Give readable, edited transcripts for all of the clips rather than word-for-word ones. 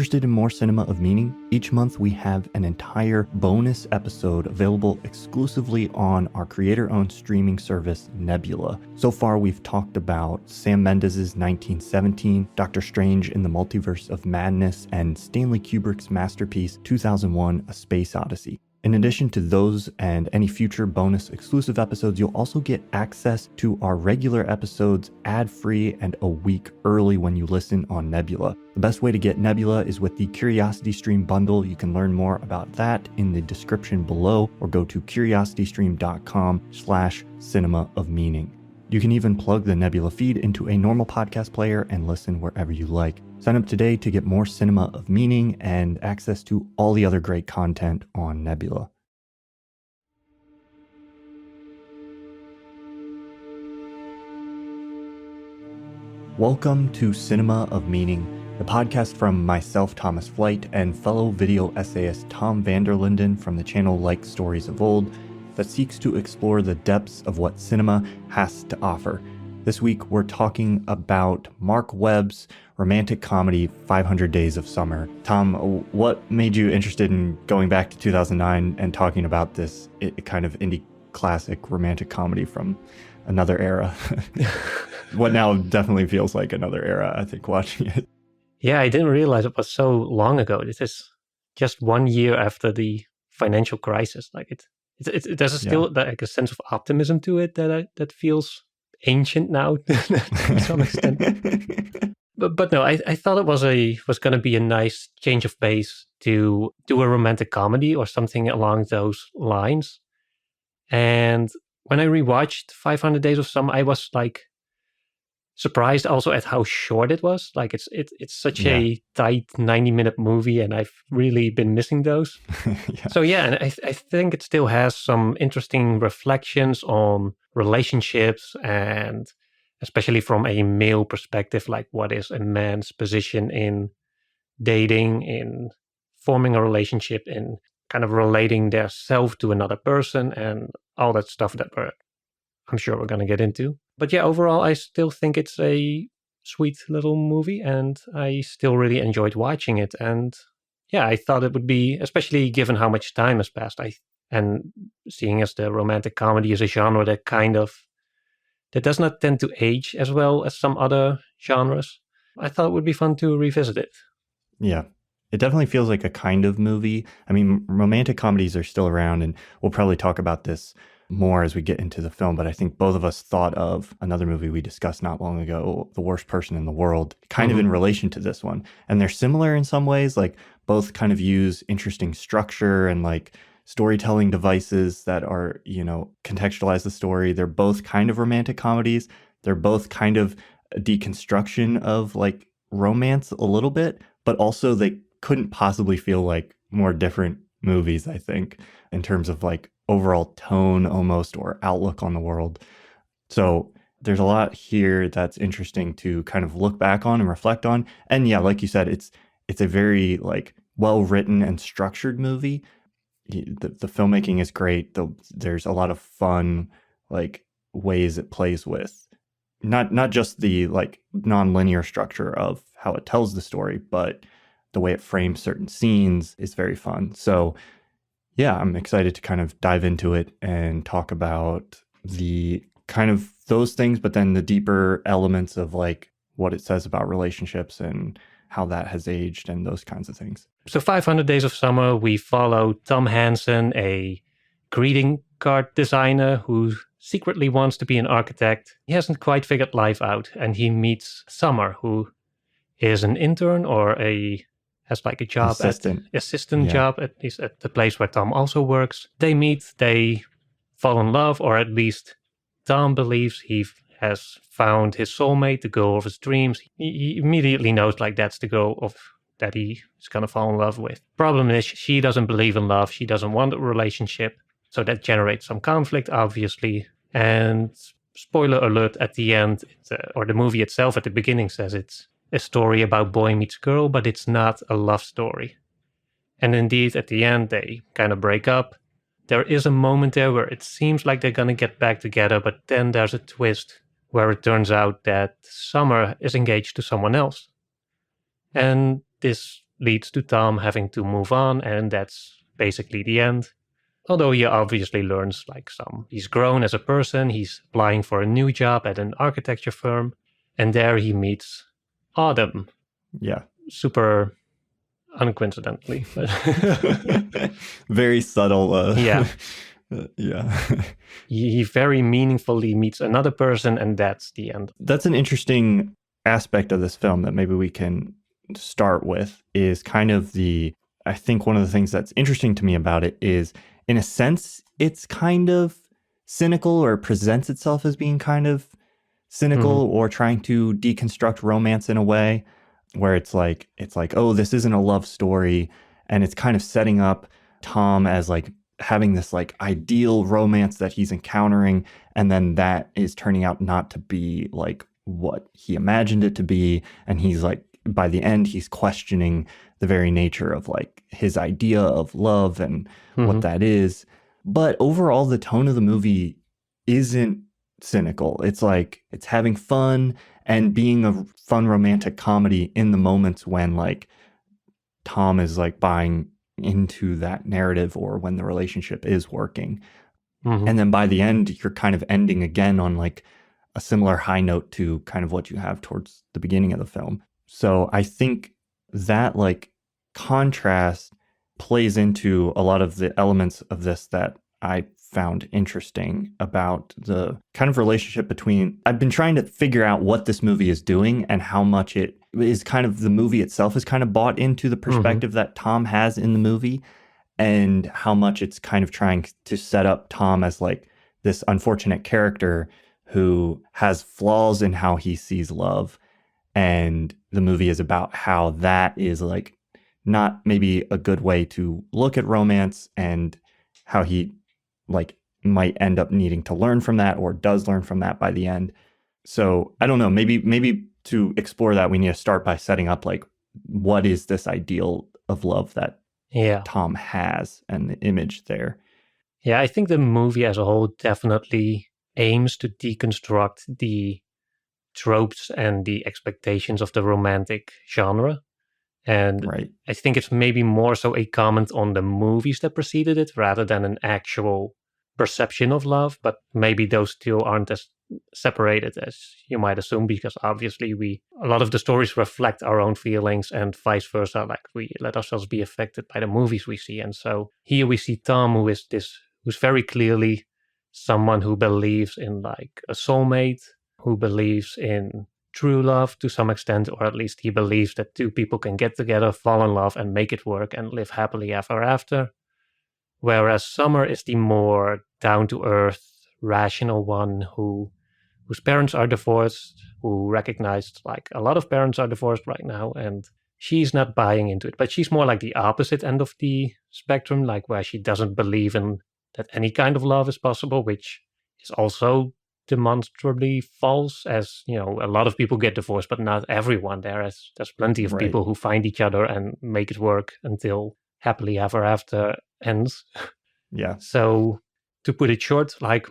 Interested in more cinema of meaning? Each month we have an entire bonus episode available exclusively on our creator-owned streaming service, Nebula. So far we've talked about Sam Mendes' 1917, Doctor Strange in the Multiverse of Madness, and Stanley Kubrick's masterpiece, 2001: A Space Odyssey. In addition to those and any future bonus exclusive episodes, you'll also get access to our regular episodes ad-free and a week early when you listen on Nebula. The best way to get Nebula is with the Curiosity Stream bundle. You can learn more about that in the description below or go to curiositystream.com/cinema of meaning. You can even plug the Nebula feed into a normal podcast player and listen wherever you like. Sign up today to get more cinema of meaning and access to all the other great content on Nebula. Welcome to Cinema of Meaning, the podcast from myself, Thomas Flight, and fellow video essayist Tom van der Linden from the channel Like Stories of Old, that seeks to explore the depths of what cinema has to offer. This week, we're talking about Marc Webb's romantic comedy, 500 Days of Summer. Tom, what made you interested in going back to 2009 and talking about this kind of indie classic romantic comedy from another era? What now definitely feels like another era, I think, watching it. Yeah, I didn't realize it was so long ago. This is just 1 year after the financial crisis. Like there's still like a sense of optimism to it that feels ancient now to some extent. But no, I thought it was going to be a nice change of pace to do a romantic comedy or something along those lines. And when I rewatched 500 Days of Summer, I was like surprised also at how short it was. Like it's such a tight 90-minute movie, and I've really been missing those. So yeah, and I think it still has some interesting reflections on relationships, and especially from a male perspective, like what is a man's position in dating, in forming a relationship, in kind of relating their self to another person, and all that stuff that I'm sure we're going to get into. But yeah, overall, I still think it's a sweet little movie, and I still really enjoyed watching it. And yeah, I thought it would be, especially given how much time has passed, and seeing as the romantic comedy is a genre that does not tend to age as well as some other genres, I thought it would be fun to revisit it. Yeah. It definitely feels like a kind of movie. I mean, romantic comedies are still around, and we'll probably talk about this more as we get into the film, but I think both of us thought of another movie we discussed not long ago, The Worst Person in the World, kind of in relation to this one. And they're similar in some ways, like both kind of use interesting structure and like storytelling devices that are, contextualize the story. They're both kind of romantic comedies. They're both kind of a deconstruction of like romance a little bit, but also they couldn't possibly feel like more different movies, I think, in terms of like overall tone almost, or outlook on the world. So there's a lot here that's interesting to kind of look back on and reflect on. And yeah, like you said, it's a very like well-written and structured movie. The filmmaking is great. There's a lot of fun like ways it plays with not just the like non-linear structure of how it tells the story, but the way it frames certain scenes is very fun. So yeah, I'm excited to kind of dive into it and talk about the kind of those things, but then the deeper elements of like what it says about relationships and how that has aged and those kinds of things. So 500 Days of Summer, we follow Tom Hansen, a greeting card designer who secretly wants to be an architect. He hasn't quite figured life out, and he meets Summer, who is an intern or has like a job assistant job at least at the place where Tom also works. They meet, they fall in love, or at least Tom believes he has found his soulmate, the girl of his dreams. He immediately knows like that's the girl that he is going to fall in love with. Problem is, she doesn't believe in love. She doesn't want a relationship. So that generates some conflict, obviously. And spoiler alert, at the end, or the movie itself at the beginning says it's a story about boy meets girl, but it's not a love story. And indeed, at the end, they kind of break up. There is a moment there where it seems like they're going to get back together, but then there's a twist where it turns out that Summer is engaged to someone else. And this leads to Tom having to move on, and that's basically the end. Although he obviously learns he's grown as a person, he's applying for a new job at an architecture firm, and there he meets Autumn. Yeah. Super uncoincidentally. Very subtle. Yeah. Yeah. He very meaningfully meets another person, and that's the end. That's an interesting aspect of this film that maybe we can start with, is kind of I think one of the things that's interesting to me about it is, in a sense, it's kind of cynical, or presents itself as being kind of cynical, or trying to deconstruct romance in a way where it's like, oh, this isn't a love story. And it's kind of setting up Tom as like having this like ideal romance that he's encountering. And then that is turning out not to be like what he imagined it to be. And he's like, by the end, he's questioning the very nature of like his idea of love and what that is. But overall, the tone of the movie isn't cynical. It's like, it's having fun and being a fun romantic comedy in the moments when like Tom is like buying into that narrative, or when the relationship is working. And then by the end, you're kind of ending again on like a similar high note to kind of what you have towards the beginning of the film. So I think that like contrast plays into a lot of the elements of this that I found interesting about the kind of relationship between, I've been trying to figure out what this movie is doing and how much it is kind of, the movie itself is kind of bought into the perspective that Tom has in the movie, and how much it's kind of trying to set up Tom as like this unfortunate character who has flaws in how he sees love. And the movie is about how that is like not maybe a good way to look at romance, and how he like might end up needing to learn from that, or does learn from that by the end. So I don't know, maybe to explore that, we need to start by setting up like, what is this ideal of love that Tom has, and the image there. Yeah, I think the movie as a whole definitely aims to deconstruct the tropes and the expectations of the romantic genre. And I think it's maybe more so a comment on the movies that preceded it, rather than an actual perception of love. But maybe those two aren't as separated as you might assume, because obviously a lot of the stories reflect our own feelings, and vice versa. Like, we let ourselves be affected by the movies we see. And so here we see Tom, who's very clearly someone who believes in like a soulmate, who believes in true love to some extent, or at least he believes that two people can get together, fall in love, and make it work and live happily ever after. Whereas Summer is the more down-to-earth, rational one whose parents are divorced, who recognized like a lot of parents are divorced right now, and she's not buying into it. But she's more like the opposite end of the spectrum, like where she doesn't believe in that any kind of love is possible, which is also demonstrably false, as you know, a lot of people get divorced, but not everyone. There's plenty of people who find each other and make it work until happily ever after ends. Yeah. So to put it short, like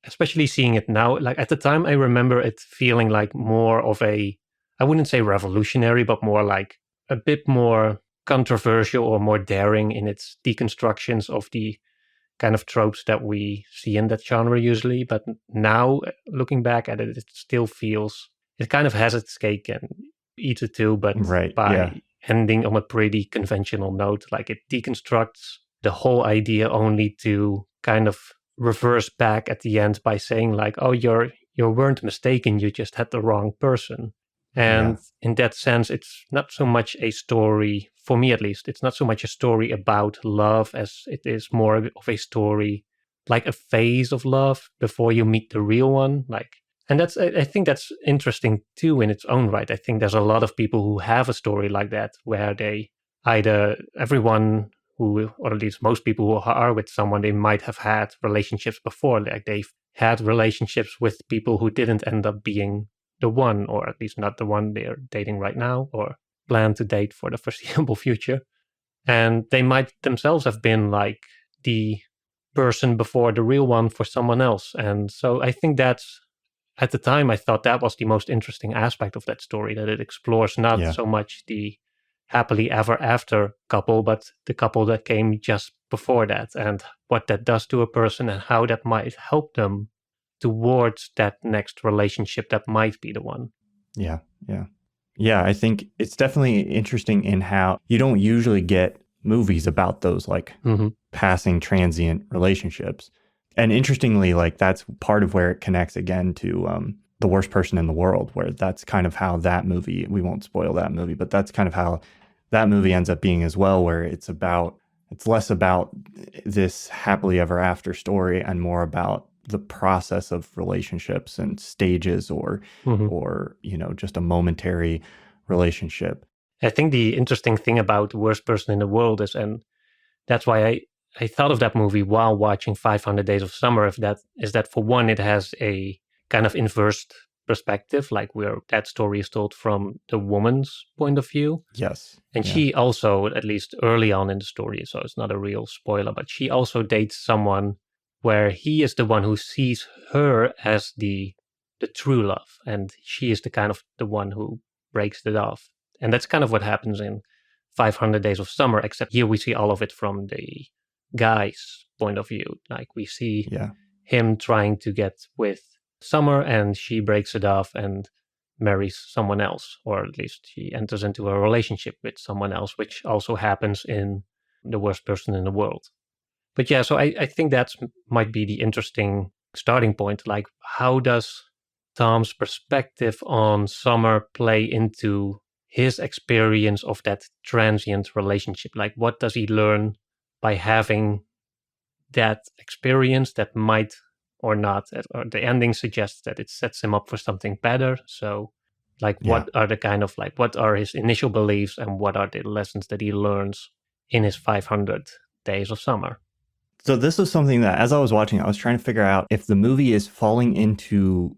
especially seeing it now, like at the time, I remember it feeling like more of I wouldn't say revolutionary, but more like a bit more controversial or more daring in its deconstructions of the kind of tropes that we see in that genre usually. But now, looking back at it, it still feels, it kind of has its cake and eats it too, but ending on a pretty conventional note. Like, it deconstructs the whole idea only to kind of reverse back at the end by saying like, oh, you weren't mistaken, you just had the wrong person. And in that sense, it's not so much a story, for me at least, it's not so much a story about love as it is more of a story, like a phase of love before you meet the real one. Like, and I think that's interesting too in its own right. I think there's a lot of people who have a story like that, where they everyone who, or at least most people who are with someone, they might have had relationships before. Like, they've had relationships with people who didn't end up being the one, or at least not the one they're dating right now or plan to date for the foreseeable future. And they might themselves have been like the person before the real one for someone else. And so I think that's, at the time, I thought that was the most interesting aspect of that story, that it explores not so much the happily ever after couple, but the couple that came just before that, and what that does to a person and how that might help them towards that next relationship that might be the one. Yeah, yeah. Yeah, I think it's definitely interesting in how you don't usually get movies about those like passing transient relationships. And interestingly, like that's part of where it connects again to The Worst Person in the World, where that's kind of how that movie, we won't spoil that movie, but that's kind of how that movie ends up being as well, where it's less about this happily ever after story and more about the process of relationships and stages or just a momentary relationship. I think the interesting thing about The Worst Person in the World is, and that's why I thought of that movie while watching 500 Days of Summer, is that for one, it has a kind of inverse perspective, like where that story is told from the woman's point of view. Yes. And she also, at least early on in the story, so it's not a real spoiler, but she also dates someone where he is the one who sees her as the true love, and she is the kind of the one who breaks it off. And that's kind of what happens in 500 Days of Summer, except here we see all of it from the guy's point of view. Like we see him trying to get with Summer, and she breaks it off and marries someone else, or at least she enters into a relationship with someone else, which also happens in The Worst Person in the World. But yeah, so I think that might be the interesting starting point. Like, how does Tom's perspective on Summer play into his experience of that transient relationship? Like, what does he learn by having that experience that might or not, or the ending suggests that it sets him up for something better. So like, what are the kind of like, what are his initial beliefs and what are the lessons that he learns in his 500 Days of Summer? So this is something that as I was watching, I was trying to figure out if the movie is falling into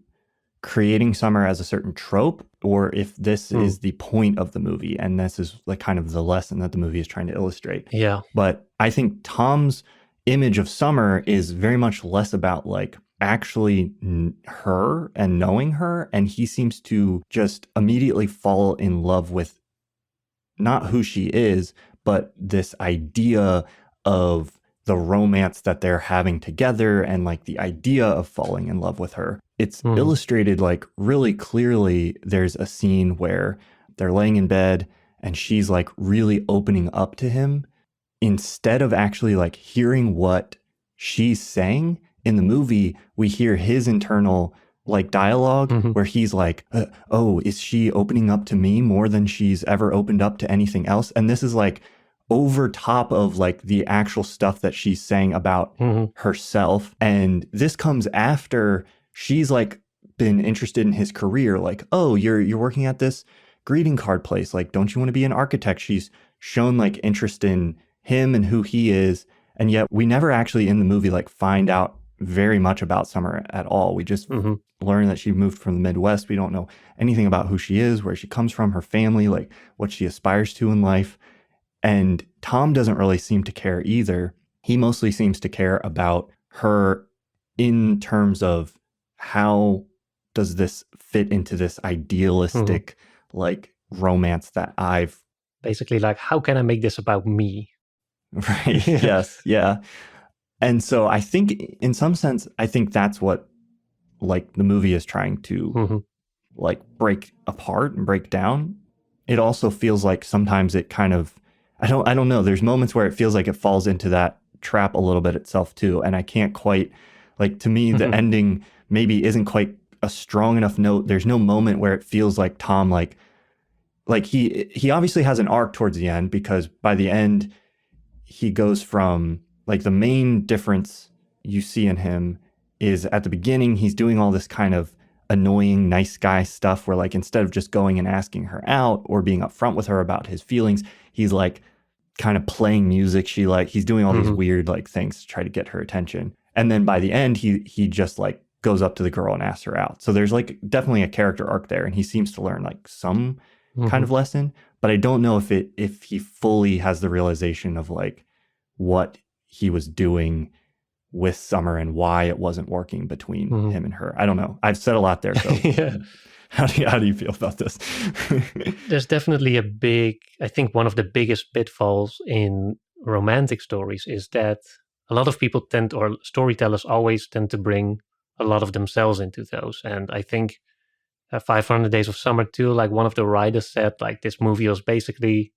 creating Summer as a certain trope, or if this is the point of the movie and this is like kind of the lesson that the movie is trying to illustrate. Yeah. But I think Tom's image of Summer is very much less about like actually her and knowing her, and he seems to just immediately fall in love with not who she is, but this idea of the romance that they're having together and like the idea of falling in love with her. It's illustrated like really clearly. There's a scene where they're laying in bed and she's like really opening up to him instead of actually like hearing what she's saying. In the movie, we hear his internal like dialogue where he's like, oh, is she opening up to me more than she's ever opened up to anything else? And this is like over top of like the actual stuff that she's saying about herself. And this comes after she's like been interested in his career. Like, oh, you're working at this greeting card place. Like, don't you want to be an architect? She's shown like interest in him and who he is. And yet we never actually in the movie like find out very much about Summer at all. We just learn that she moved from the Midwest. We don't know anything about who she is, where she comes from, her family, like what she aspires to in life. And Tom doesn't really seem to care either. He mostly seems to care about her in terms of how does this fit into this idealistic like romance that I've basically like, how can I make this about me? Right. Yes. Yeah. And so I think in some sense, I think that's what like the movie is trying to like break apart and break down. It also feels like sometimes it kind of, I don't know. There's moments where it feels like it falls into that trap a little bit itself too. And I can't quite, like, to me, the ending maybe isn't quite a strong enough note. There's no moment where it feels like Tom, like he obviously has an arc towards the end, because by the end he goes from like, the main difference you see in him is at the beginning, he's doing all this kind of annoying nice guy stuff where like, instead of just going and asking her out or being upfront with her about his feelings, he's like kind of playing music. He's doing all these weird like things to try to get her attention. And then by the end, he just like goes up to the girl and asks her out. So there's like definitely a character arc there, and he seems to learn like some kind of lesson, but I don't know if he fully has the realization of like what he was doing with Summer and why it wasn't working between him and her. I don't know. I've said a lot there. So yeah. How do you feel about this? There's definitely I think one of the biggest pitfalls in romantic stories is that a lot of people or storytellers always tend to bring a lot of themselves into those. And I think 500 Days of Summer too, like one of the writers said, like this movie was basically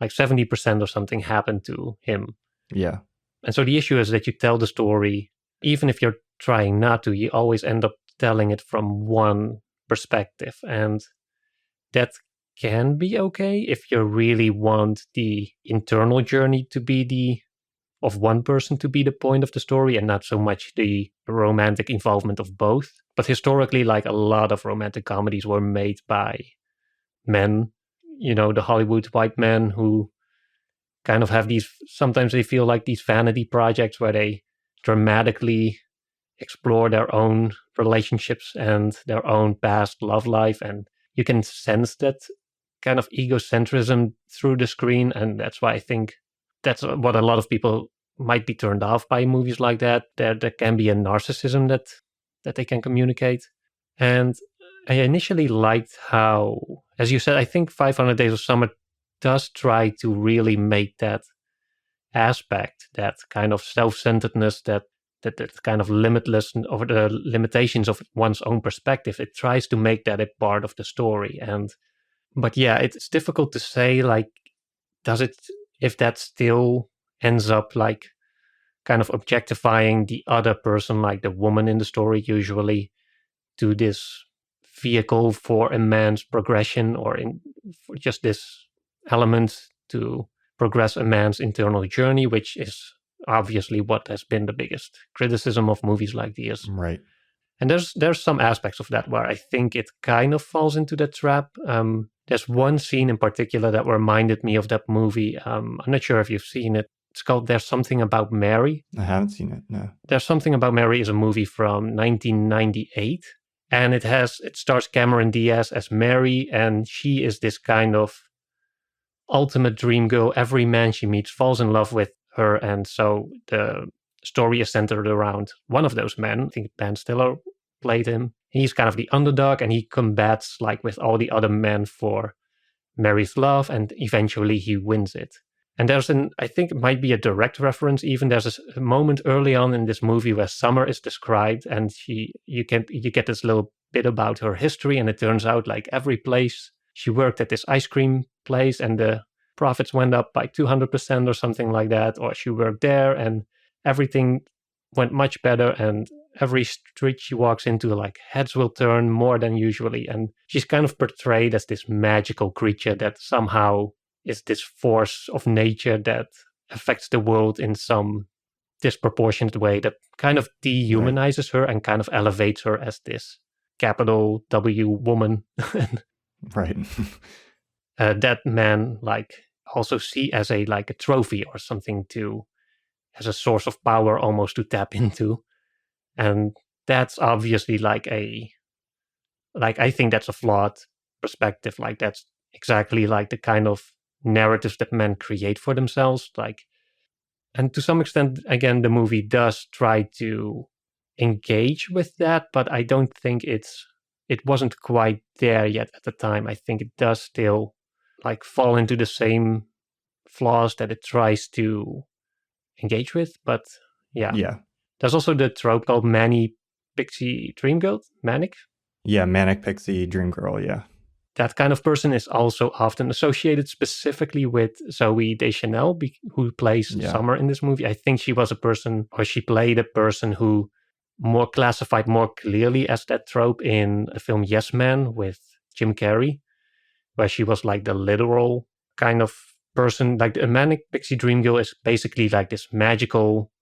like 70% or something happened to him. Yeah. And so the issue is that you tell the story, even if you're trying not to, you always end up telling it from one perspective. And that can be okay if you really want the internal journey to be of one person to be the point of the story and not so much the romantic involvement of both. But historically, like a lot of romantic comedies were made by men, the Hollywood white men who kind of have sometimes they feel like these vanity projects where they dramatically explore their own relationships and their own past love life. And you can sense that kind of egocentrism through the screen. And that's why I think that's what a lot of people might be turned off by movies like that. There can be a narcissism that they can communicate. And I initially liked how, as you said, I think 500 Days of Summer does try to really make that aspect, that kind of self-centeredness, that kind of limitless over the limitations of one's own perspective. It tries to make that a part of the story. But yeah, it's difficult to say, like, if that still ends up like kind of objectifying the other person, like the woman in the story, usually to this vehicle for a man's progression, or for just this element to progress a man's internal journey, which is obviously what has been the biggest criticism of movies like these. Right. And there's some aspects of that where I think it kind of falls into that trap. There's one scene in particular that reminded me of that movie. I'm not sure if you've seen it. It's called There's Something About Mary. I haven't seen it, no. There's Something About Mary is a movie from 1998. And it stars Cameron Diaz as Mary, and she is this kind of ultimate dream girl. Every man she meets falls in love with her, and so the story is centered around one of those men. I think Ben Stiller played him. He's kind of the underdog, and he combats like with all the other men for Mary's love, and eventually he wins it. And I think it might be a direct reference even. There's a moment early on in this movie where Summer is described, and you get this little bit about her history, and it turns out like every place she worked at this ice cream place and the profits went up by 200% or something like that, or she worked there and everything went much better, and every street she walks into, like heads will turn more than usually. And she's kind of portrayed as this magical creature that somehow is this force of nature that affects the world in some disproportionate way that kind of dehumanizes her and kind of elevates her as this capital W woman. Right. That man like also see as a trophy or something as a source of power almost to tap into. And that's obviously I think that's a flawed perspective. Like that's exactly like the kind of narratives that men create for themselves. And to some extent, again, the movie does try to engage with that, but I don't think it wasn't quite there yet at the time. I think it does still like fall into the same flaws that it tries to engage with. But yeah. There's also the trope called Manic Pixie Dream Girl. Manic? Yeah, Manic Pixie Dream Girl, yeah. That kind of person is also often associated specifically with Zooey Deschanel, who plays Summer in this movie. I think she played a person who more classified more clearly as that trope in the film Yes Man with Jim Carrey, where she was like the literal kind of person. Like a Manic Pixie Dream Girl is basically like this magical,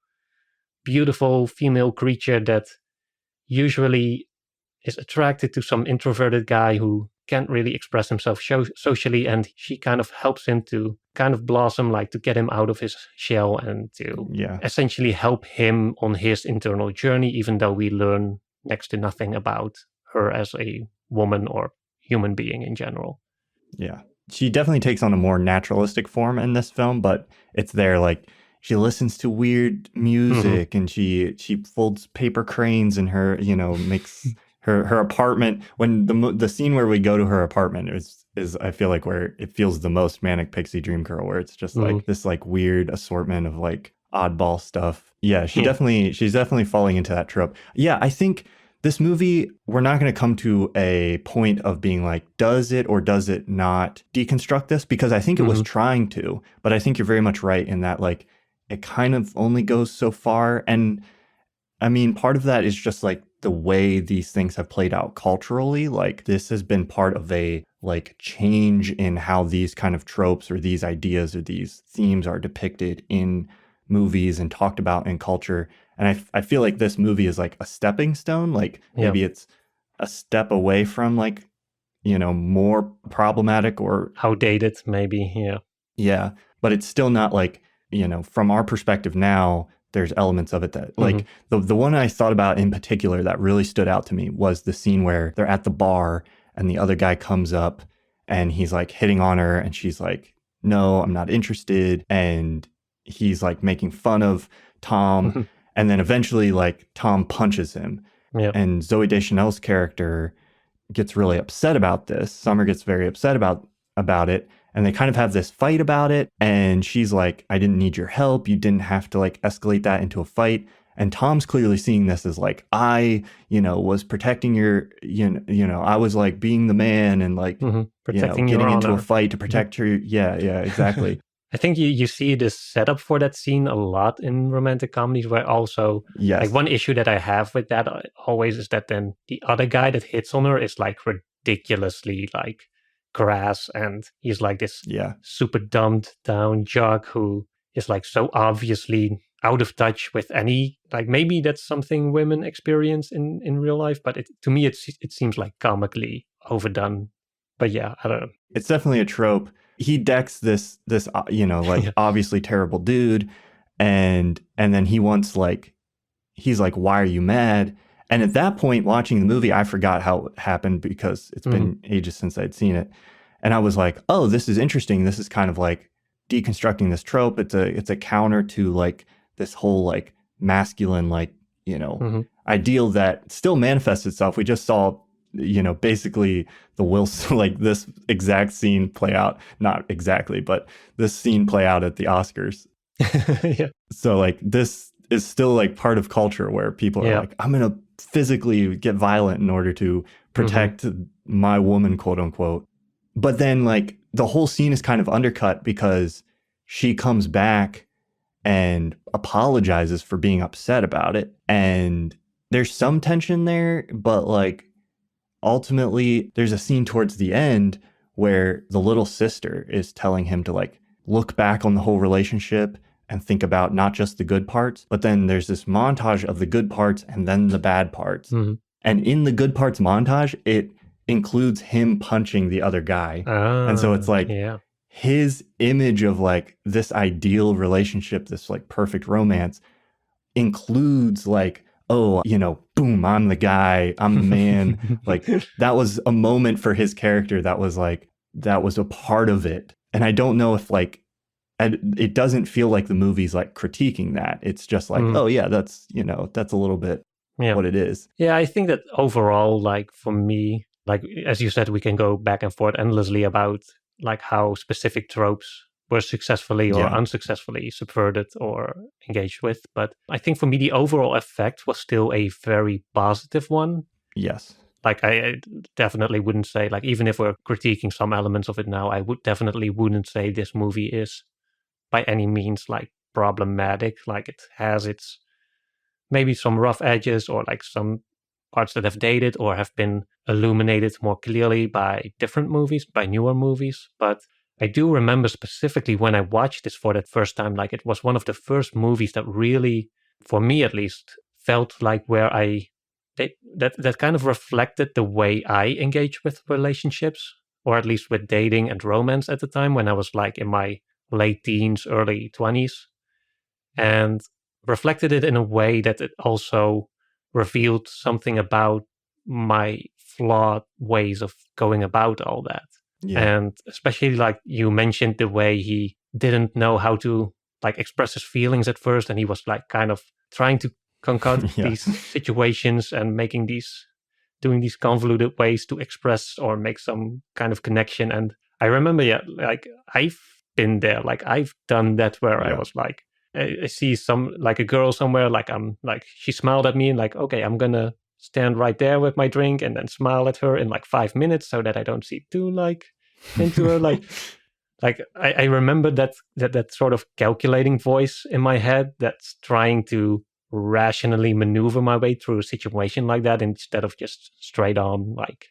beautiful female creature that usually is attracted to some introverted guy who can't really express himself socially, and she kind of helps him to kind of blossom, like to get him out of his shell and to essentially help him on his internal journey, even though we learn next to nothing about her as a woman or human being in general. Yeah. She definitely takes on a more naturalistic form in this film, but it's there like she listens to weird music and she folds paper cranes in her, makes her apartment, when the scene where we go to her apartment is I feel like where it feels the most manic pixie dream girl, where it's just like this like weird assortment of like oddball stuff. Yeah, she's definitely falling into that trope. Yeah, I think this movie, we're not going to come to a point of being like, does it or does it not deconstruct this? Because I think it was trying to, but I think you're very much right in that like it kind of only goes so far. And I mean, part of that is just like the way these things have played out culturally. Like this has been part of a like change in how these kind of tropes or these ideas or these themes are depicted in movies and talked about in culture. And I feel like this movie is like a stepping stone. Like maybe it's a step away from like, you know, more problematic or outdated, maybe. Yeah. Yeah. But it's still not like, you know, from our perspective now, there's elements of it that like the one I thought about in particular that really stood out to me was the scene where they're at the bar and the other guy comes up and he's like hitting on her and she's like, no, I'm not interested. And he's like making fun of Tom. And then eventually like Tom punches him. And Zooey Deschanel's character gets really upset about this. Summer gets very upset about it. And they kind of have this fight about it. And she's like, I didn't need your help. You didn't have to like escalate that into a fight. And Tom's clearly seeing this as like, I, you know, was protecting your, you know, I was like being the man and like, protecting you know, getting into honor. a fight to protect her. Yeah, exactly. I think you see this setup for that scene a lot in romantic comedies, where also like one issue that I have with that always is that then the other guy that hits on her is like ridiculously like crass, and he's like this super dumbed down jock who is like so obviously out of touch with any, like maybe that's something women experience in real life, but to me it seems like comically overdone. But yeah, I don't know. It's definitely a trope. He decks this you know, like obviously terrible dude, and then he wants like, he's like, why are you mad? And at that point, watching the movie, I forgot how it happened because it's been ages since I'd seen it. And I was like, oh, this is interesting. This is kind of like deconstructing this trope. It's a counter to like this whole like masculine, like, you know, ideal that still manifests itself. We just saw, you know, basically the Wilson, like this exact scene play out, not exactly, but this scene play out at the Oscars. So like this is still like part of culture where people are like, I'm going to physically get violent in order to protect my woman, quote unquote. But then like the whole scene is kind of undercut because she comes back and apologizes for being upset about it. And there's some tension there, but like ultimately there's a scene towards the end where the little sister is telling him to like look back on the whole relationship and think about not just the good parts, but then there's this montage of the good parts and then the bad parts. And in the good parts montage, it includes him punching the other guy. And so it's like his image of like this ideal relationship, this like perfect romance includes like, oh, you know, boom, I'm the guy, I'm the man. Like that was a moment for his character that was like, that was a part of it. And I don't know if like, it doesn't feel like the movie's like critiquing that. It's just like, oh yeah, that's, you know, that's a little bit what it is. Yeah, I think that overall, like for me, like as you said, we can go back and forth endlessly about like how specific tropes were successfully or unsuccessfully subverted or engaged with. But I think for me, the overall effect was still a very positive one. Yes. Like I definitely wouldn't say, like even if we're critiquing some elements of it now, I wouldn't say this movie is by any means like problematic. Like it has its maybe some rough edges or like some parts that have dated or have been illuminated more clearly by different movies, by newer movies. But I do remember specifically when I watched this for that first time, like it was one of the first movies that really, for me at least, felt like where that kind of reflected the way I engage with relationships, or at least with dating and romance at the time when I was like in my late teens, early 20s, and reflected it in a way that it also revealed something about my flawed ways of going about all that. And especially like you mentioned the way he didn't know how to like express his feelings at first, and he was like kind of trying to concoct these situations and making these doing these convoluted ways to express or make some kind of connection. And I remember, like I've been there, like I've done that where I was like, I see some like a girl somewhere, like I'm like she smiled at me and like, okay, I'm gonna stand right there with my drink and then smile at her in like 5 minutes so that I don't see too like into her. Like I remember that sort of calculating voice in my head that's trying to rationally maneuver my way through a situation like that instead of just straight on like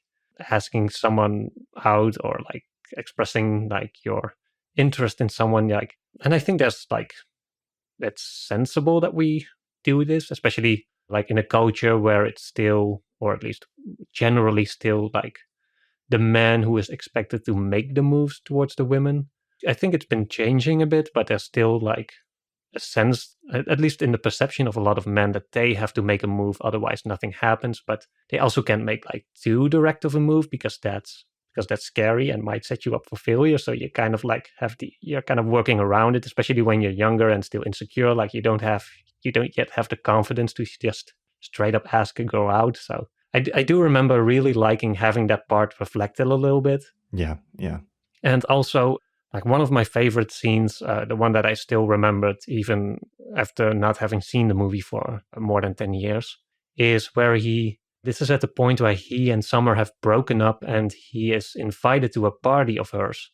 asking someone out or like expressing like your interest in someone. Like, and I think that's sensible that we do this, especially like in a culture where it's still, or at least generally still, like the man who is expected to make the moves towards the women. I think it's been changing a bit, but there's still like a sense, at least in the perception of a lot of men, that they have to make a move, otherwise nothing happens. But they also can't make like too direct of a move because that's scary and might set you up for failure. So you kind of like you're kind of working around it, especially when you're younger and still insecure. Like you don't yet have the confidence to just straight up ask a girl out. So I do remember really liking having that part reflected a little bit. Yeah. And also, like one of my favorite scenes, the one that I still remembered even after not having seen the movie for more than 10 years, is where this is at the point where he and Summer have broken up and he is invited to a party of hers.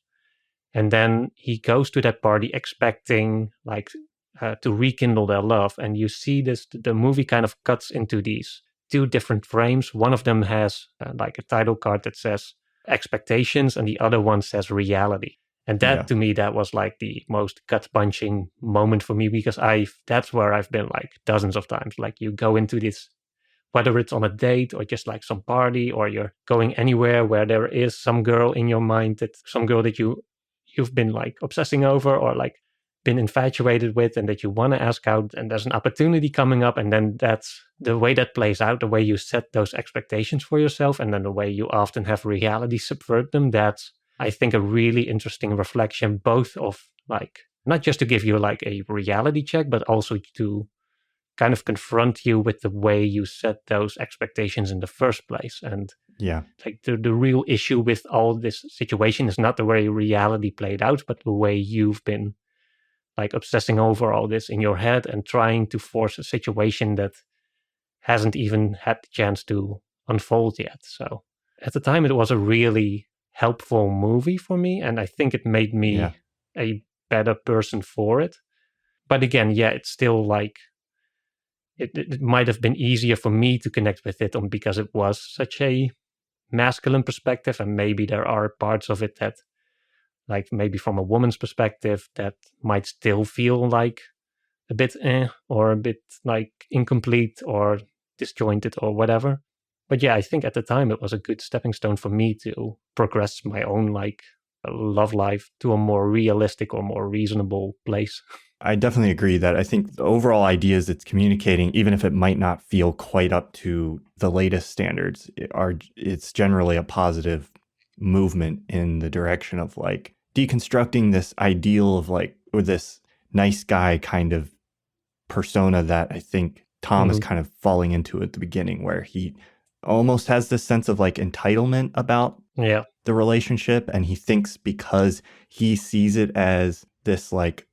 And then he goes to that party expecting like to rekindle their love. And you see the movie kind of cuts into these two different frames. One of them has like a title card that says expectations and the other one says reality. And that to me, that was like the most gut punching moment for me because that's where I've been like dozens of times. Like you go into this, whether it's on a date or just like some party or you're going anywhere where there is some girl in your mind, some girl that you've been like obsessing over or like been infatuated with and that you want to ask out, and there's an opportunity coming up, and then that's the way that plays out, the way you set those expectations for yourself, and then the way you often have reality subvert them. That's, I think, a really interesting reflection, both of like not just to give you like a reality check, but also to kind of confront you with the way you set those expectations in the first place. And like the real issue with all this situation is not the way reality played out, but the way you've been like obsessing over all this in your head and trying to force a situation that hasn't even had the chance to unfold yet. So at the time, it was a really helpful movie for me, and I think it made me a better person for it. But again, it's still like it might have been easier for me to connect with it because it was such a masculine perspective, and maybe there are parts of it that, like maybe from a woman's perspective, that might still feel like a bit or a bit like incomplete or disjointed or whatever. But I think at the time it was a good stepping stone for me to progress my own like love life to a more realistic or more reasonable place. I definitely agree that I think the overall ideas it's communicating, even if it might not feel quite up to the latest standards, it's generally a positive movement in the direction of like deconstructing this ideal of like, or this nice guy kind of persona that I think Tom is kind of falling into at the beginning, where he almost has this sense of like entitlement about the relationship. And he thinks because he sees it as this like,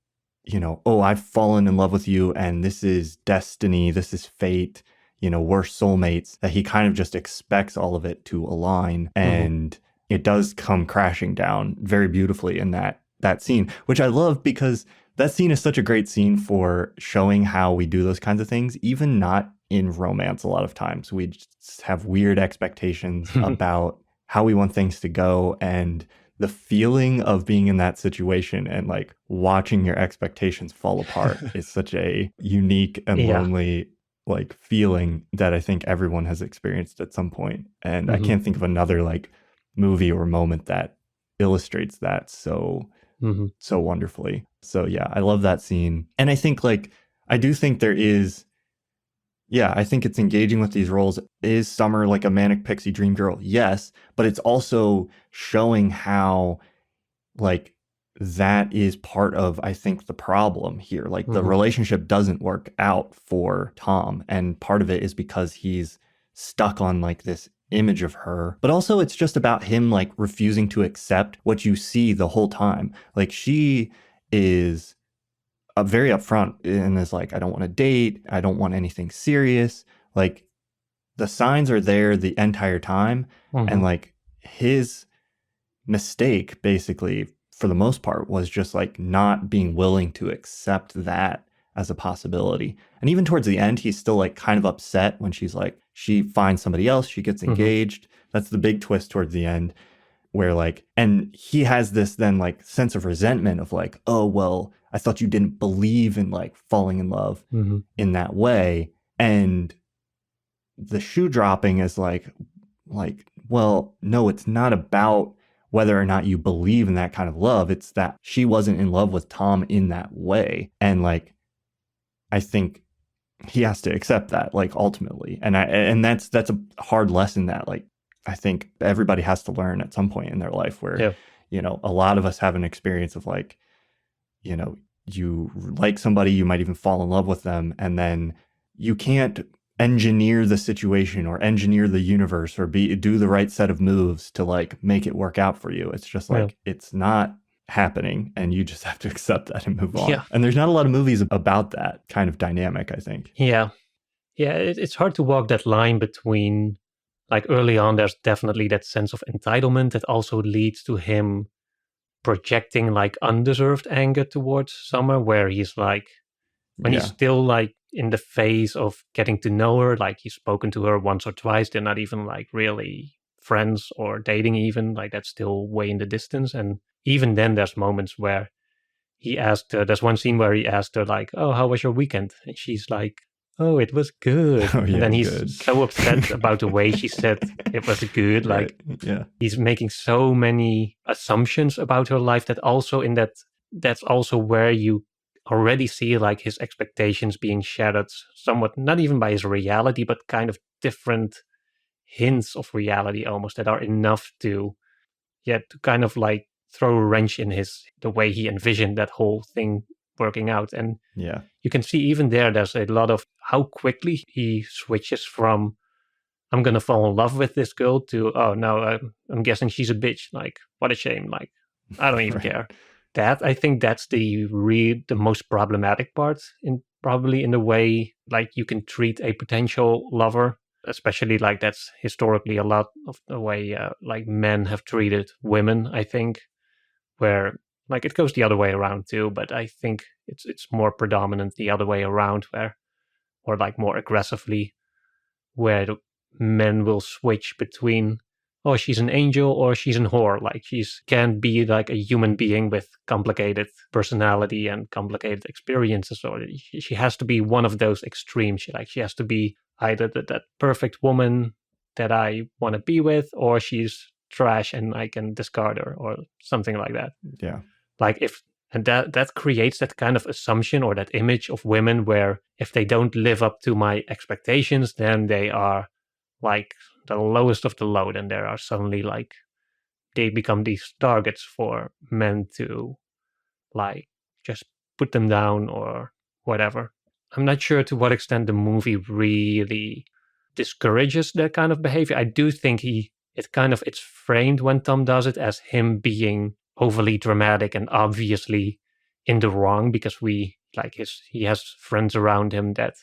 you know, oh, I've fallen in love with you and this is destiny, this is fate, you know, we're soulmates, that he kind of just expects all of it to align. And it does come crashing down very beautifully in that scene, which I love because that scene is such a great scene for showing how we do those kinds of things, even not in romance. A lot of times we just have weird expectations about how we want things to go, and the feeling of being in that situation and like watching your expectations fall apart is such a unique and lonely like feeling that I think everyone has experienced at some point. And I can't think of another like movie or moment that illustrates that so wonderfully. So I love that scene. And I think like, I do think there is, I think it's engaging with these roles. Is Summer like a manic pixie dream girl? Yes, but it's also showing how like that is part of, I think, the problem here. Like the relationship doesn't work out for Tom, and part of it is because he's stuck on like this image of her, but also it's just about him like refusing to accept what you see the whole time. Like she is very upfront and is like, I don't want to date, I don't want anything serious. Like the signs are there the entire time, and like his mistake basically for the most part was just like not being willing to accept that as a possibility. And even towards the end, he's still like kind of upset when she's like, she finds somebody else, she gets engaged. That's the big twist towards the end, where like, and he has this then like sense of resentment of like, oh, well, I thought you didn't believe in like falling in love in that way. And the shoe dropping is like, well, no, it's not about whether or not you believe in that kind of love. It's that she wasn't in love with Tom in that way. And like, I think he has to accept that, like, ultimately. And that's a hard lesson that like I think everybody has to learn at some point in their life, where you know, a lot of us have an experience of like, you know, you like somebody, you might even fall in love with them, and then you can't engineer the situation or engineer the universe or do the right set of moves to like make it work out for you. It's just like it's not happening, and you just have to accept that and move on. And there's not a lot of movies about that kind of dynamic, I think. It's hard to walk that line between, like, early on there's definitely that sense of entitlement that also leads to him projecting like undeserved anger towards Summer, where he's like, when he's still like in the phase of getting to know her, like he's spoken to her once or twice, they're not even like really friends or dating even, like that's still way in the distance. And even then there's moments where he asked her, there's one scene where he asked her like, oh, how was your weekend? And she's like, oh, it was good. And then he's so upset about the way she said it was good. Like he's making so many assumptions about her life that also in that's also where you already see like his expectations being shattered somewhat, not even by his reality, but kind of different hints of reality almost that are enough to kind of like throw a wrench in the way he envisioned that whole thing working out. And you can see even there's a lot of how quickly he switches from I'm gonna fall in love with this girl to, oh no, I'm guessing she's a bitch, like what a shame, like I don't even care. That, I think that's the most problematic part in probably in the way like you can treat a potential lover, especially like that's historically a lot of the way like men have treated women, I think, where like it goes the other way around too, but I think it's more predominant the other way around, where, or like more aggressively, where the men will switch between, oh, she's an angel or she's an whore. Like she's can be like a human being with complicated personality and complicated experiences, or she has to be one of those extremes. She has to be either that perfect woman that I want to be with, or she's trash and I can discard her, or something like that. Like if, and that creates that kind of assumption or that image of women where if they don't live up to my expectations, then they are like the lowest of the low. Then there are suddenly like, they become these targets for men to like just put them down or whatever. I'm not sure to what extent the movie really discourages that kind of behavior. I do think it's framed when Tom does it as him being overly dramatic and obviously in the wrong, because he has friends around him that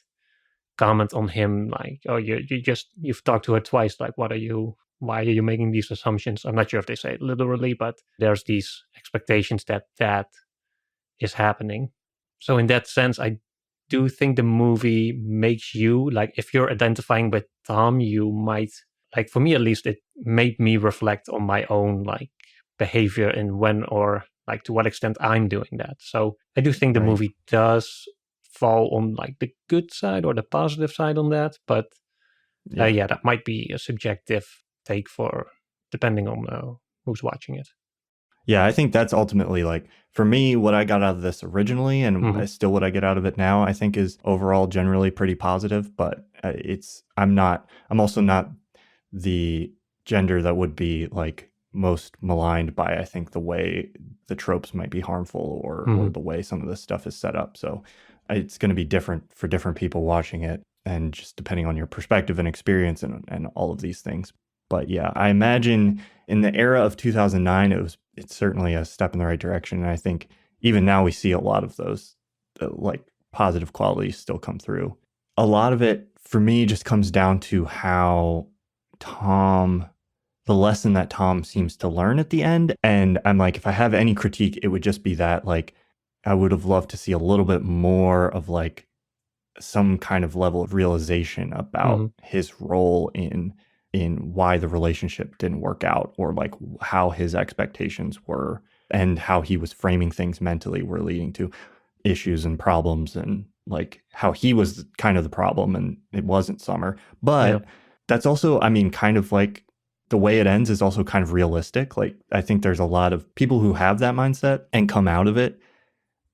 comment on him like, oh, you've talked to her twice, like why are you making these assumptions? I'm not sure if they say it literally, but there's these expectations that is happening. So in that sense, I do think the movie makes you, like, if you're identifying with Tom, you might, like, for me at least, it made me reflect on my own like behavior and when, or like to what extent I'm doing that. So I do think the movie does fall on like the good side or the positive side on that, but that might be a subjective take for depending on who's watching it. Yeah, I think that's ultimately like, for me, what I got out of this originally and still what I get out of it now, I think is overall generally pretty positive, but I'm also not the gender that would be like most maligned by, I think, the way the tropes might be harmful or the way some of this stuff is set up. So it's going to be different for different people watching it, and just depending on your perspective and experience and all of these things. But yeah, I imagine in the era of 2009, it's certainly a step in the right direction. And I think even now we see a lot of those like positive qualities still come through. A lot of it for me just comes down to how Tom, the lesson that Tom seems to learn at the end. And I'm like, if I have any critique, it would just be that like I would have loved to see a little bit more of like some kind of level of realization about his role in why the relationship didn't work out, or like how his expectations were and how he was framing things mentally were leading to issues and problems, and like how he was kind of the problem and it wasn't Summer. Yeah. But that's also, I mean, kind of like the way it ends is also kind of realistic. Like I think there's a lot of people who have that mindset and come out of it,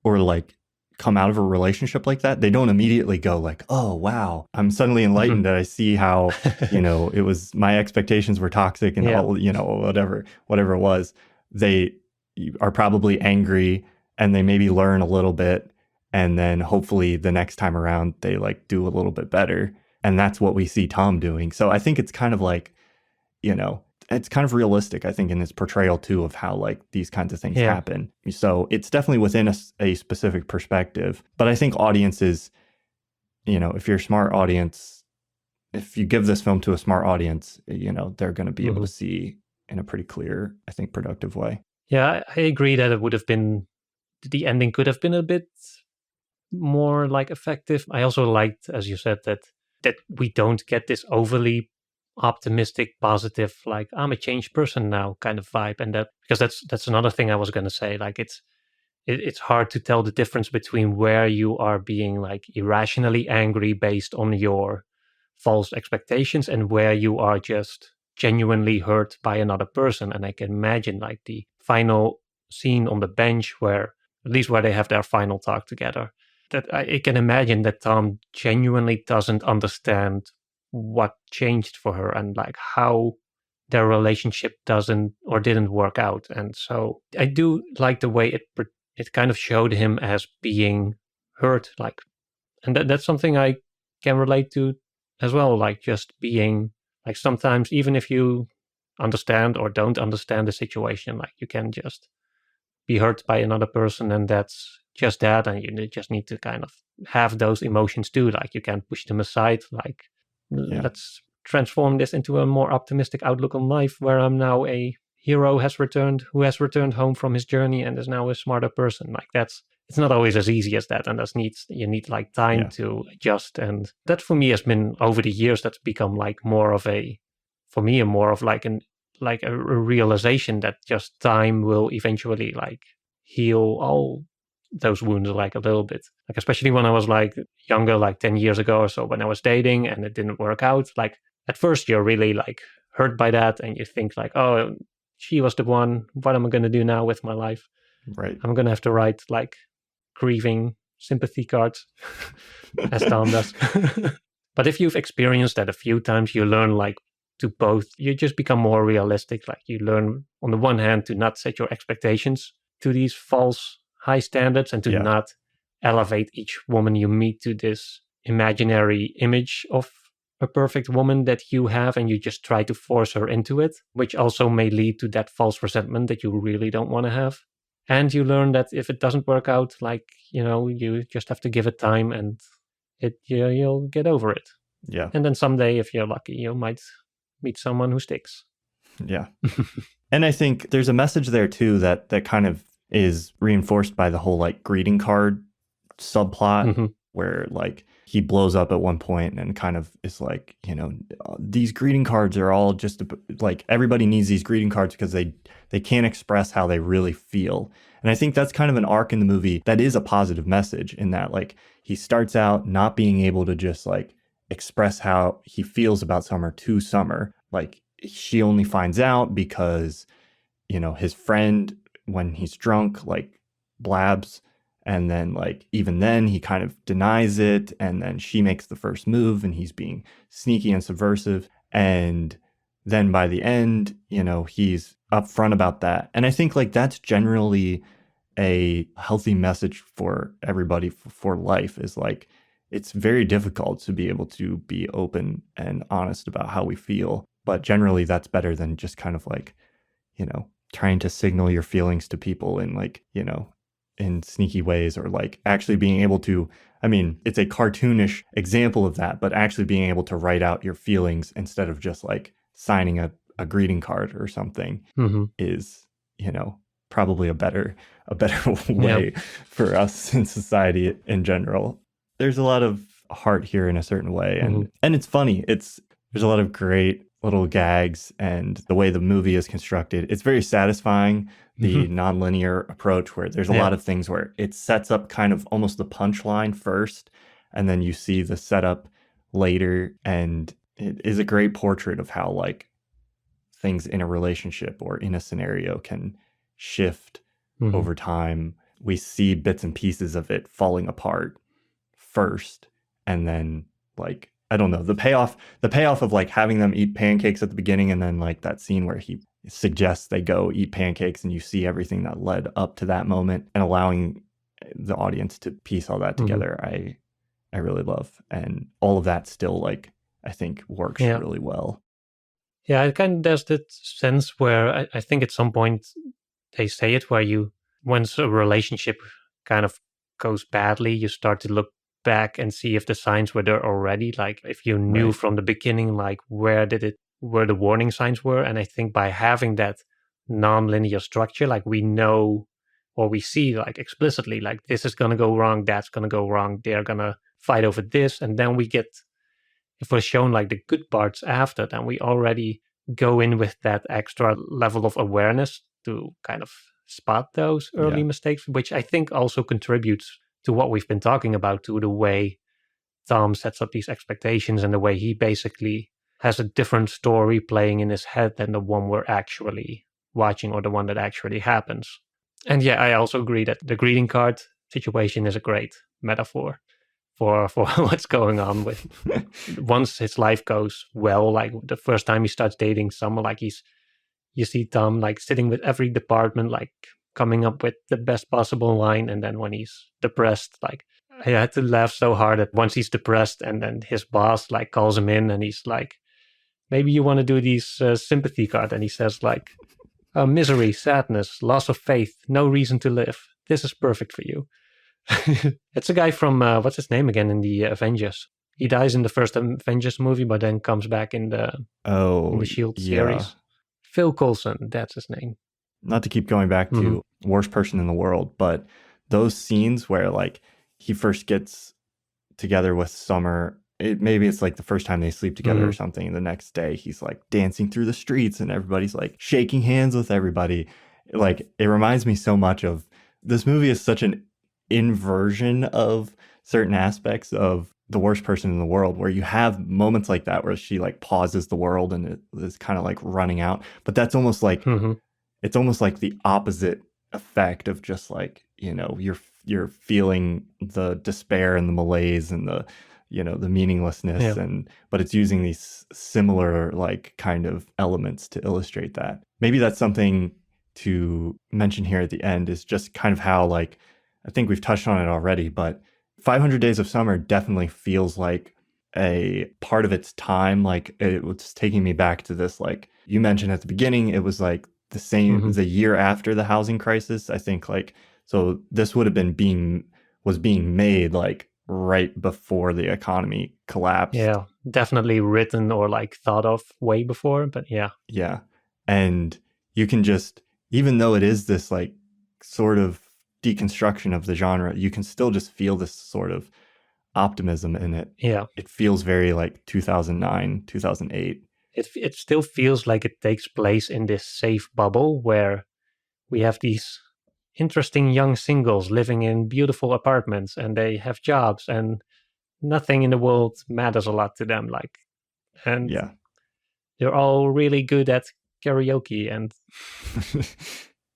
or like come out of a relationship like that, they don't immediately go like, oh wow, I'm suddenly enlightened that I see how, it was, my expectations were toxic and all, whatever it was. They are probably angry and they maybe learn a little bit, and then hopefully the next time around they like do a little bit better. And that's what we see Tom doing. So I think it's kind of like, it's kind of realistic, I think, in his portrayal too of how like these kinds of things happen. So it's definitely within a specific perspective. But I think audiences, if you're a smart audience, if you give this film to a smart audience, they're going to be able to see in a pretty clear, I think, productive way. Yeah, I agree that it would have been, the ending could have been a bit more like effective. I also liked, as you said, that we don't get this overly optimistic, positive, like I'm a changed person now kind of vibe. And that, because that's another thing I was going to say, like it's hard to tell the difference between where you are being like irrationally angry based on your false expectations and where you are just genuinely hurt by another person. And I can imagine like the final scene on the bench, where at least where they have their final talk together, that I can imagine that Tom genuinely doesn't understand what changed for her and like how their relationship doesn't or didn't work out. And so I do like the way it kind of showed him as being hurt, like, and that's something I can relate to as well, like just being like, sometimes even if you understand or don't understand the situation, like you can just be hurt by another person, and that's just that, and you just need to kind of have those emotions too, like you can't push them aside, like let's transform this into a more optimistic outlook on life, where I'm now a hero who has returned home from his journey and is now a smarter person. Like it's not always as easy as that, and you need like time to adjust. And that for me has been, over the years, that's become like more of a realization that just time will eventually like heal all those wounds like a little bit. Like especially when I was like younger, like 10 years ago or so, when I was dating and it didn't work out, like at first you're really like hurt by that, and you think like, oh, she was the one, what am I going to do now with my life? Right. I'm going to have to write like grieving sympathy cards as Tom does. But if you've experienced that a few times, you learn like to both, you just become more realistic. Like you learn on the one hand to not set your expectations to these false high standards, and to not elevate each woman you meet to this imaginary image of a perfect woman that you have, and you just try to force her into it, which also may lead to that false resentment that you really don't want to have. And you learn that if it doesn't work out, like, you just have to give it time, and you'll get over it. Yeah. And then someday, if you're lucky, you might meet someone who sticks. Yeah. And I think there's a message there too that kind of is reinforced by the whole like greeting card subplot, where like he blows up at one point and kind of is like, these greeting cards are all just like, everybody needs these greeting cards because they can't express how they really feel. And I think that's kind of an arc in the movie that is a positive message, in that like he starts out not being able to just like express how he feels about Summer to Summer. Like she only finds out because, his friend, when he's drunk, like blabs. And then like, even then he kind of denies it. And then she makes the first move and he's being sneaky and subversive. And then by the end, he's upfront about that. And I think like that's generally a healthy message for everybody for life, is like, it's very difficult to be able to be open and honest about how we feel. But generally, that's better than just kind of like, trying to signal your feelings to people in like, in sneaky ways, or like actually being able to, I mean, it's a cartoonish example of that, but actually being able to write out your feelings instead of just like signing a greeting card or something is, probably a better Yep. way for us in society in general. There's a lot of heart here in a certain way, and it's funny. There's a lot of great little gags, and the way the movie is constructed, it's very satisfying. The nonlinear approach, where there's a Yeah. lot of things where it sets up kind of almost the punchline first, and then you see the setup later, and it is a great portrait of how like things in a relationship or in a scenario can shift over time. We see bits and pieces of it falling apart first, and then like, I don't know, the payoff of like having them eat pancakes at the beginning, and then like that scene where he suggests they go eat pancakes, and you see everything that led up to that moment, and allowing the audience to piece all that together. I really love, and all of that still like I think works Yeah. really well. Yeah, it kind of there's that sense where I think at some point they say it where once a relationship kind of goes badly, you start to look back and see if the signs were there already. Like if you knew Right. from the beginning, like where the warning signs were. And I think by having that non-linear structure, like we know or we see like explicitly, like this is gonna go wrong, that's gonna go wrong, they're gonna fight over this, and then we get if we're shown like the good parts after, then we already go in with that extra level of awareness to kind of spot those early Yeah. mistakes, which I think also contributes to what we've been talking about, to the way Tom sets up these expectations and the way he basically has a different story playing in his head than the one we're actually watching or the one that actually happens. And yeah, I also agree that the greeting card situation is a great metaphor for what's going on with once his life goes well, like the first time he starts dating someone, like you see Tom like sitting with every department, like coming up with the best possible line, and then when he's depressed, like I had to laugh so hard at once he's depressed, and then his boss like calls him in, and he's like, maybe you want to do these sympathy card, and he says like, misery, sadness, loss of faith, no reason to live, this is perfect for you. It's a guy from what's his name again in the Avengers. He dies in the first Avengers movie, but then comes back in Oh, the Shield yeah. series. Phil Coulson, that's his name. Not to keep going back Mm-hmm. to worst person in the world, but those scenes where like he first gets together with Summer, maybe it's like the first time they sleep together or Mm-hmm. something, and the next day he's like dancing through the streets and everybody's like shaking hands with everybody. Like it reminds me so much of this movie is such an inversion of certain aspects of the worst person in the world, where you have moments like that where she like pauses the world and it is kind of like running out, but that's almost like Mm-hmm. it's almost like the opposite effect of just like, you're feeling the despair and the malaise and the, the meaninglessness, Yeah. and but it's using these similar like kind of elements to illustrate that. Maybe that's something to mention here at the end, is just kind of how like, I think we've touched on it already, but 500 Days of Summer definitely feels like a part of its time. Like it was taking me back to this, like you mentioned at the beginning, it was like Mm-hmm. the year after the housing crisis, I think, like, so this would have was being made like right before the economy collapsed. Yeah, definitely written or like thought of way before, but yeah. Yeah. And you can just, even though it is this like sort of deconstruction of the genre, you can still just feel this sort of optimism in it. Yeah. It feels very like 2009, 2008. It still feels like it takes place in this safe bubble where we have these interesting young singles living in beautiful apartments and they have jobs and nothing in the world matters a lot to them, like, and Yeah. they're all really good at karaoke, and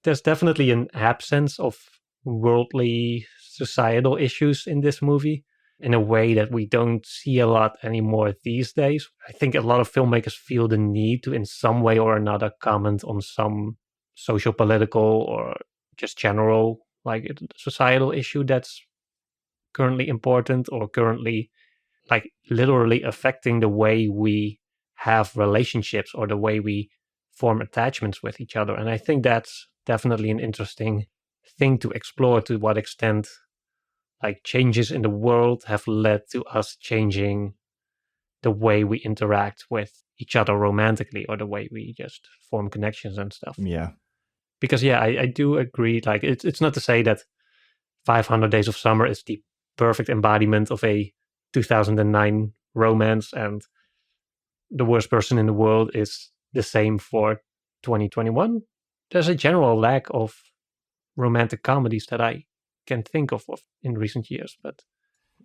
there's definitely an absence of worldly societal issues in this movie in a way that we don't see a lot anymore these days. I think a lot of filmmakers feel the need to in some way or another comment on some social political or just general like societal issue that's currently important or currently like literally affecting the way we have relationships or the way we form attachments with each other. And I think that's definitely an interesting thing to explore, to what extent like changes in the world have led to us changing the way we interact with each other romantically, or the way we just form connections and stuff. Yeah. Because I do agree, like it's not to say that 500 Days of Summer is the perfect embodiment of a 2009 romance, and The Worst Person in the World is the same for 2021. There's a general lack of romantic comedies that I can think of in recent years, but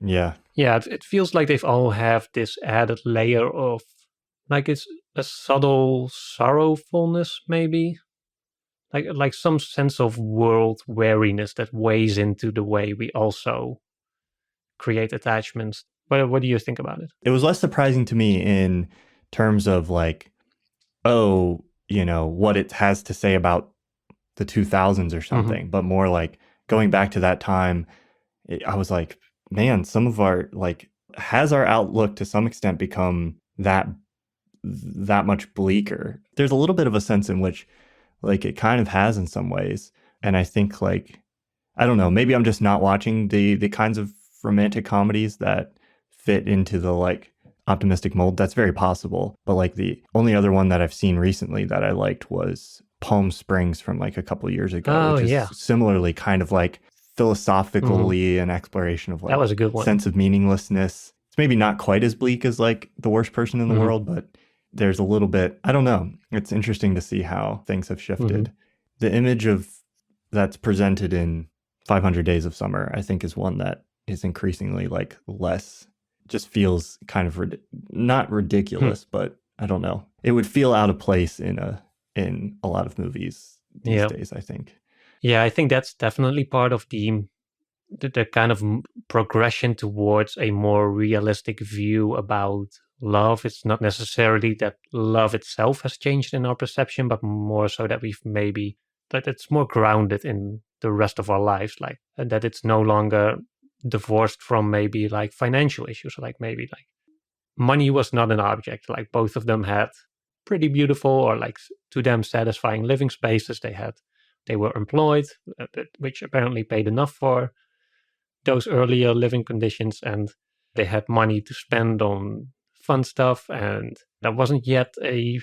Yeah. it feels like they've all have this added layer of, like, it's a subtle sorrowfulness, maybe, like some sense of world weariness that weighs into the way we also create attachments. What do you think about it? It was less surprising to me in terms of like, oh, what it has to say about the 2000s or something, but more like going back to that time, I was like, man, some of our, like, has our outlook to some extent become that much bleaker? There's a little bit of a sense in which, like, it kind of has in some ways. And I think, like, I don't know, maybe I'm just not watching the kinds of romantic comedies that fit into the, like, optimistic mold. That's very possible. But, like, the only other one that I've seen recently that I liked was Palm Springs from, like, a couple of years ago, which is similarly kind of, like, philosophically an exploration of, like, that was a good one. Sense of meaninglessness. It's maybe not quite as bleak as, like, The Worst Person in the World, but there's a little bit, I don't know. It's interesting to see how things have shifted. The image of that's presented in 500 Days of Summer, I think, is one that is increasingly, like, less, just feels kind of not ridiculous, but I don't know. It would feel out of place in a lot of movies these days, I think. Yeah, I think that's definitely part of the kind of progression towards a more realistic view about love. It's not necessarily that love itself has changed in our perception, but more so that that it's more grounded in the rest of our lives, like, and that it's no longer divorced from maybe like financial issues, like maybe like money was not an object. Like both of them had pretty beautiful, or like to them satisfying living spaces. They were employed, which apparently paid enough for those earlier living conditions, and they had money to spend on fun stuff, and there wasn't yet a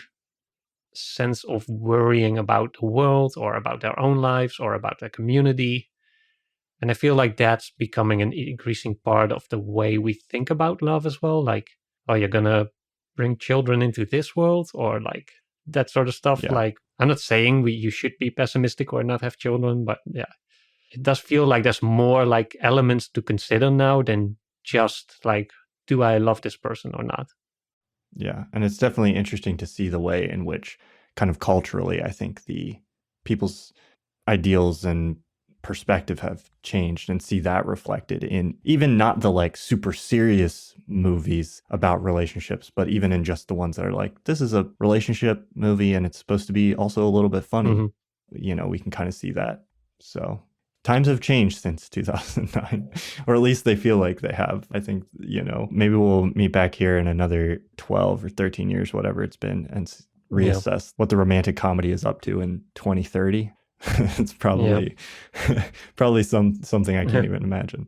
sense of worrying about the world or about their own lives or about their community. And I feel like that's becoming an increasing part of the way we think about love as well. Like, oh, you're gonna bring children into this world, or like that sort of stuff. Yeah. Like, I'm not saying you should be pessimistic or not have children, but yeah, it does feel like there's more like elements to consider now than just like, do I love this person or not? Yeah. And it's definitely interesting to see the way in which kind of culturally, I think the people's ideals and perspective have changed, and see that reflected in even not the like super serious movies about relationships, but even in just the ones that are like, this is a relationship movie and it's supposed to be also a little bit funny. We can kind of see that. So times have changed since 2009, or at least they feel like they have. I think, maybe we'll meet back here in another 12 or 13 years, whatever it's been, and reassess what the romantic comedy is up to in 2030. It's probably something I can't even imagine.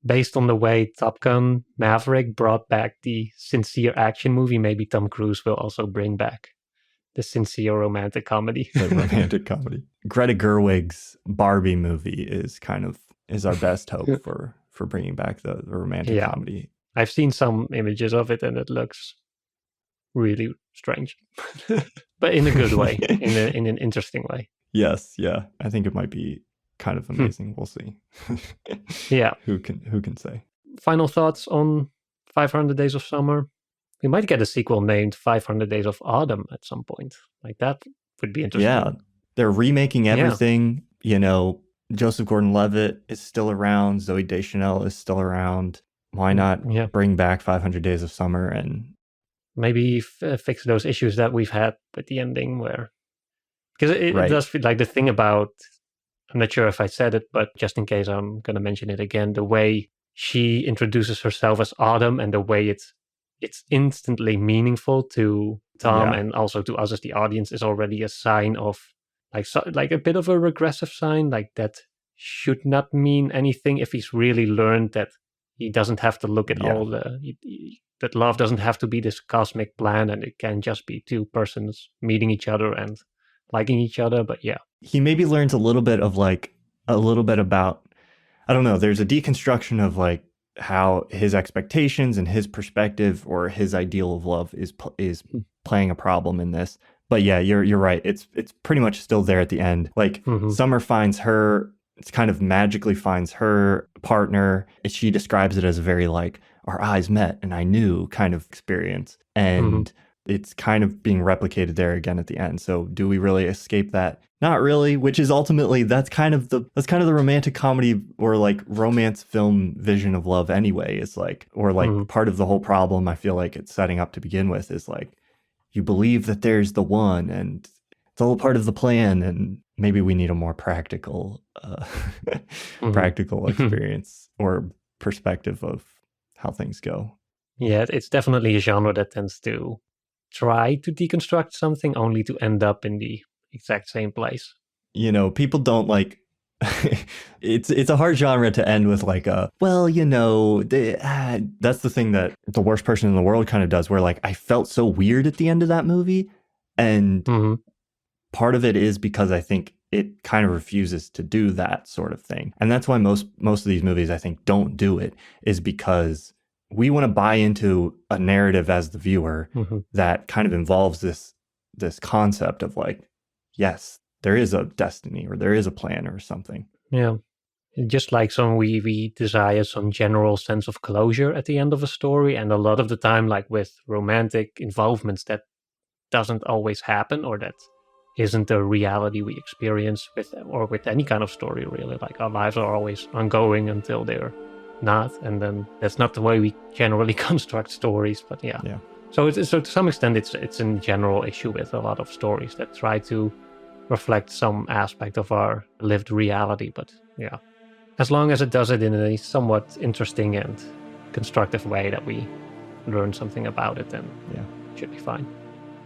Based on the way Top Gun Maverick brought back the sincere action movie, maybe Tom Cruise will also bring back the sincere romantic comedy. The romantic comedy. Greta Gerwig's Barbie movie is our best hope for bringing back the romantic comedy. I've seen some images of it and it looks really strange, but in a good way, in an interesting way. Yes, yeah. I think it might be kind of amazing. We'll see. Yeah. Who can say? Final thoughts on 500 Days of Summer? We might get a sequel named 500 Days of Autumn at some point. Like, that would be interesting. Yeah. They're remaking everything. Joseph Gordon-Levitt is still around. Zooey Deschanel is still around. Why not bring back 500 Days of Summer and maybe fix those issues that we've had with the ending, where, because it does feel like the thing about, I'm not sure if I said it, but just in case I'm going to mention it again, the way she introduces herself as Autumn and the way it it's instantly meaningful to Tom Yeah. and also to us as the audience is already a sign of like a bit of a regressive sign, like that should not mean anything if he's really learned that he doesn't have to look at Yeah. all that love doesn't have to be this cosmic plan, and it can just be two persons meeting each other and liking each other. But yeah, he maybe learns a little bit about, I don't know, there's a deconstruction of like how his expectations and his perspective or his ideal of love is playing a problem in this. But yeah, you're right. It's pretty much still there at the end. Like Summer finds her, it's kind of magically finds her partner. She describes it as a very like our eyes met and I knew kind of experience. And it's kind of being replicated there again at the end. So do we really escape that? Not really, which is ultimately that's kind of the romantic comedy or like romance film vision of love anyway. Is like, or like part of the whole problem I feel like it's setting up to begin with is like you believe that there's the one and it's all part of the plan, and maybe we need a more practical practical experience or perspective of how things go. Yeah, it's definitely a genre that tends to try to deconstruct something only to end up in the exact same place. You know, people don't like it's a hard genre to end with like a, well, you know, that's the thing that The Worst Person in the World kind of does, where like I felt so weird at the end of that movie, and part of it is because I think it kind of refuses to do that sort of thing. And that's why most of these movies I think don't do it, is because we want to buy into a narrative as the viewer that kind of involves this concept of like, yes, there is a destiny or there is a plan or something. Yeah. Just like we desire some general sense of closure at the end of a story. And a lot of the time, like with romantic involvements, that doesn't always happen, or that isn't the reality we experience with any kind of story, really. Like our lives are always ongoing until they're not. And then that's not the way we generally construct stories. But yeah. So so to some extent, it's a general issue with a lot of stories that try to reflect some aspect of our lived reality. But yeah, as long as it does it in a somewhat interesting and constructive way that we learn something about it, then it should be fine.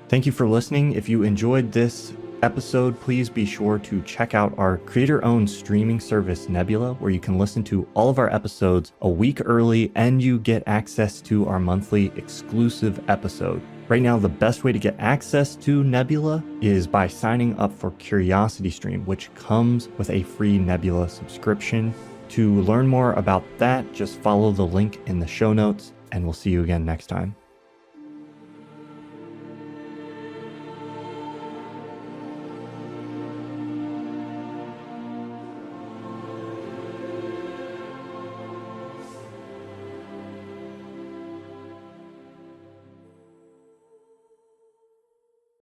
Thank you for listening. If you enjoyed this episode, please be sure to check out our creator-owned streaming service, Nebula, where you can listen to all of our episodes a week early and you get access to our monthly exclusive episode. Right now, the best way to get access to Nebula is by signing up for CuriosityStream, which comes with a free Nebula subscription. To learn more about that, just follow the link in the show notes, and we'll see you again next time.